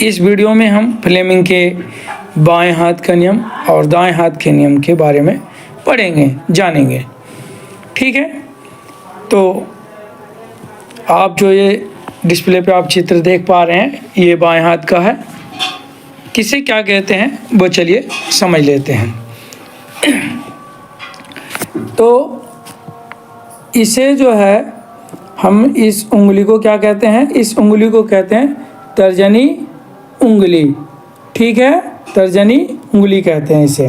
इस वीडियो में हम फ्लेमिंग के बाएं हाथ का नियम और दाएं हाथ के नियम के बारे में पढ़ेंगे, जानेंगे। ठीक है, तो आप जो ये डिस्प्ले पे आप चित्र देख पा रहे हैं, ये बाएं हाथ का है। किसे क्या कहते हैं वो चलिए समझ लेते हैं। तो इसे जो है हम इस उंगली को क्या कहते हैं? इस उंगली को कहते हैं तर्जनी उंगली। ठीक है, तर्जनी उंगली कहते हैं इसे।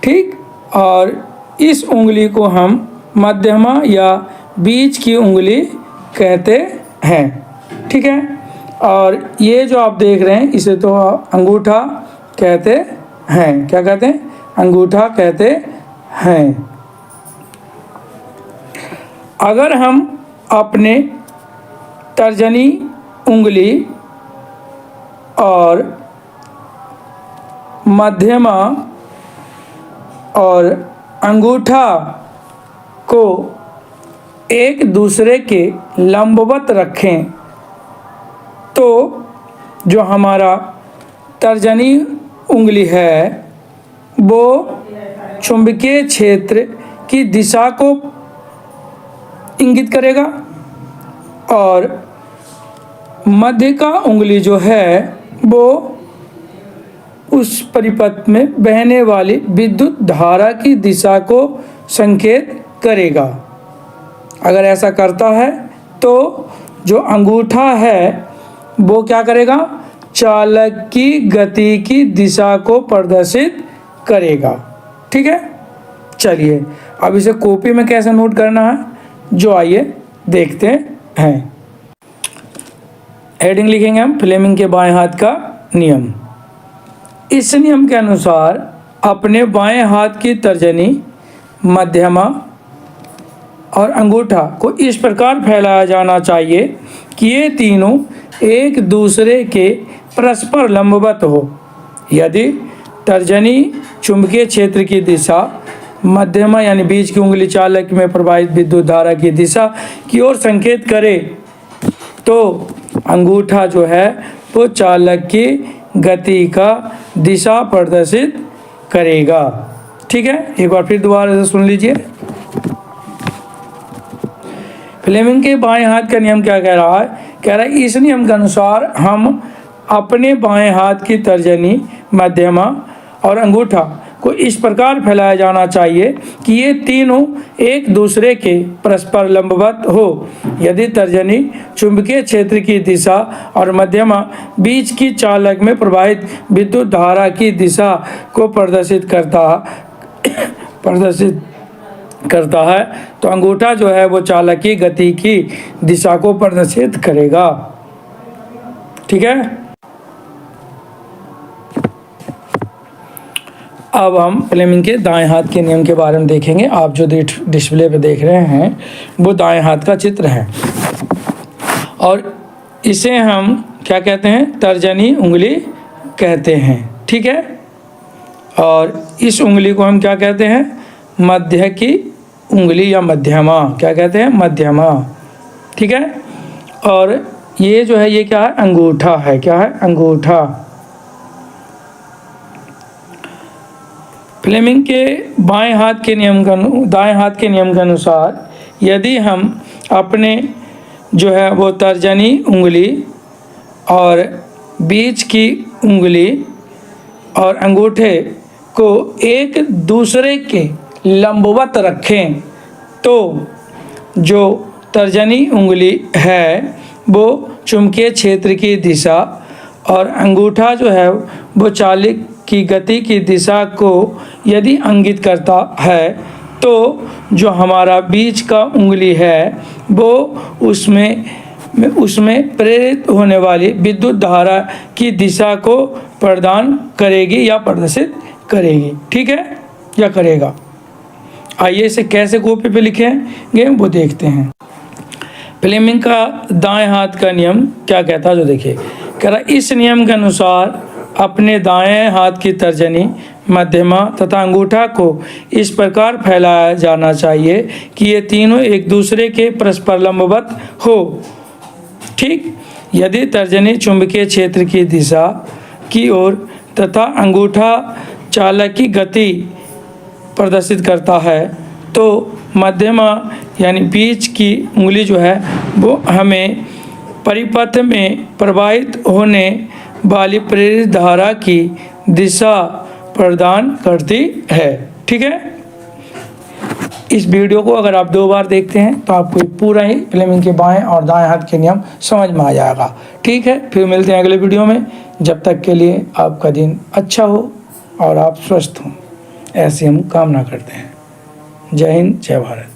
ठीक, और इस उंगली को हम मध्यमा या बीच की उंगली कहते हैं। ठीक है, और ये जो आप देख रहे हैं इसे तो अंगूठा कहते हैं। क्या कहते हैं? अंगूठा कहते हैं। अगर हम अपने तर्जनी उंगली और मध्यमा और अंगूठा को एक दूसरे के लंबवत रखें तो जो हमारा तर्जनी उंगली है वो चुंबकीय क्षेत्र की दिशा को इंगित करेगा और मध्य का उंगली जो है वो उस परिपथ में बहने वाली विद्युत धारा की दिशा को संकेत करेगा। अगर ऐसा करता है तो जो अंगूठा है वो क्या करेगा? चालक की गति की दिशा को प्रदर्शित करेगा। ठीक है, चलिए अब इसे कॉपी में कैसे नोट करना है जो आइए देखते हैं। हेडिंग लिखेंगे हम फ्लेमिंग के बाएं हाथ का नियम। इस नियम के अनुसार अपने बाएं हाथ की तर्जनी, मध्यमा और अंगूठा को इस प्रकार फैलाया जाना चाहिए कि ये तीनों एक दूसरे के परस्पर लंबवत हो। यदि तर्जनी चुंबकीय क्षेत्र की दिशा, मध्यमा यानी बीच की उंगली चालक में प्रवाहित विद्युत धारा की दिशा की ओर संकेत करे तो अंगूठा जो है वो चालक की गति का दिशा प्रदर्शित करेगा। ठीक है, एक बार फिर दोबारा से सुन लीजिए। फ्लेमिंग के बाएं हाथ का नियम क्या कह रहा है? कह रहा है इस नियम के अनुसार हम अपने बाएं हाथ की तर्जनी, मध्यमा और अंगूठा को इस प्रकार फैलाया जाना चाहिए कि ये तीनों एक दूसरे के परस्पर लंबवत हो। यदि तर्जनी चुंबकीय क्षेत्र की दिशा और मध्यमा बीच की चालक में प्रवाहित विद्युत धारा की दिशा को प्रदर्शित करता है तो अंगूठा जो है वो चालक की गति की दिशा को प्रदर्शित करेगा। ठीक है, अब हम फ्लेमिंग के दाएं हाथ के नियम के बारे में देखेंगे। आप जो डिस्प्ले पे देख रहे हैं वो दाएं हाथ का चित्र है और इसे हम क्या कहते हैं? तर्जनी उंगली कहते हैं। ठीक है, और इस उंगली को हम क्या कहते हैं? मध्य की उंगली या मध्यमा। क्या कहते हैं? मध्यमा। ठीक है, और ये जो है ये क्या है? अंगूठा है। क्या है? अंगूठा। फ्लेमिंग के दाएं हाथ के नियम के अनुसार यदि हम अपने जो है वो तर्जनी उंगली और बीच की उंगली और अंगूठे को एक दूसरे के लंबवत रखें तो जो तर्जनी उंगली है वो चुंबकीय क्षेत्र की दिशा और अंगूठा जो है वो चालक की गति की दिशा को यदि इंगित करता है तो जो हमारा बीच का उंगली है वो उसमें प्रेरित होने वाली विद्युत धारा की दिशा को प्रदान करेगी या प्रदर्शित करेगी। ठीक है, या करेगा। आइए इसे कैसे कॉपी पे लिखेंगे वो देखते हैं। फ्लेमिंग का दाएं हाथ का नियम क्या कहता है जो देखिए। कह रहा इस नियम के अनुसार अपने दाएं हाथ की तर्जनी, मध्यमा तथा अंगूठा को इस प्रकार फैलाया जाना चाहिए कि ये तीनों एक दूसरे के परस्पर लंबवत हो। ठीक, यदि तर्जनी चुंबकीय क्षेत्र की दिशा की ओर तथा अंगूठा चालक की गति प्रदर्शित करता है तो मध्यमा यानी बीच की उंगली जो है वो हमें परिपथ में प्रवाहित होने वाली प्रेरित धारा की दिशा प्रदान करती है। ठीक है, इस वीडियो को अगर आप 2 बार देखते हैं तो आपको पूरा ही फ्लेमिंग के बाएं और दाएं हाथ के नियम समझ में आ जाएगा। ठीक है, फिर मिलते हैं अगले वीडियो में। जब तक के लिए आपका दिन अच्छा हो और आप स्वस्थ हों, ऐसी हम कामना करते हैं। जय हिंद, जय भारत।